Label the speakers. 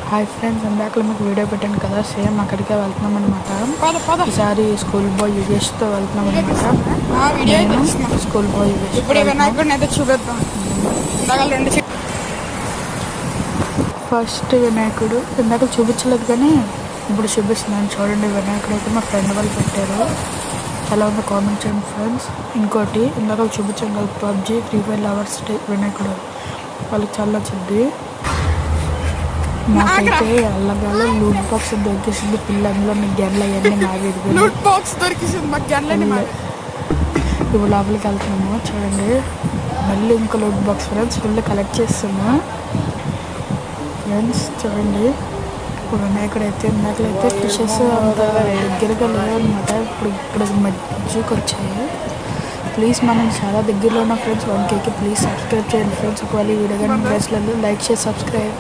Speaker 1: Hi friends, ఇందాక మీకు video పెట్టాను కదా, సేమ్ అక్కడికే వెళ్తున్నాం అనమాట. ఈసారి స్కూల్ బాయ్ యుగేష్తో వెళ్తున్నాం అనమాట. స్కూల్ బాయ్ యుగేష్
Speaker 2: ఇప్పుడు వినాయకుడిని అయితే చూపిద్దాం.
Speaker 1: ఫస్ట్ వినాయకుడు ఇందాక చూపించలేదు కానీ ఇప్పుడు చూపిస్తున్నాను చూడండి. వినాయకుడు అయితే మా ఫ్రెండ్ వాళ్ళు పెట్టారు. ఎలా ఉందో కామెంట్ చేయండి ఫ్రెండ్స్. ఇంకోటి ఇందాక చూపించాను కదా, పబ్జీ ఫ్రీ ఫైర్ లవర్స్ వినాయకుడు, వాళ్ళకి చాలా నచ్చింది. నాకైతే అల్లగాల లూట్ బాక్స్ దొరికేసింది. పిల్లల్లో గన్లు అవన్నీ మావేది. ఇప్పుడు లోపలికి వెళ్తున్నాము చూడండి. మళ్ళీ ఇంకో loot box friends full collect చేస్తున్నాము ఫ్రెండ్స్. చూడండి ఇప్పుడు వినాయకుడైతే ఇందాకలైతే ఫిషెస్ అంత దగ్గరగా లేవు అనమాట. ఇప్పుడు మధ్యకి వచ్చాయి. ప్లీజ్ మనం చాలా దగ్గరలో ఉన్న ఫ్రెండ్స్ 1Kకి ప్లీజ్ సబ్స్క్రైబ్ చేయండి ఫ్రెండ్స్. ఒకవేళ ఈ వీడియో కానీ ఇంట్రెస్ట్ లేదు లైక్ చేసి సబ్స్క్రైబ్.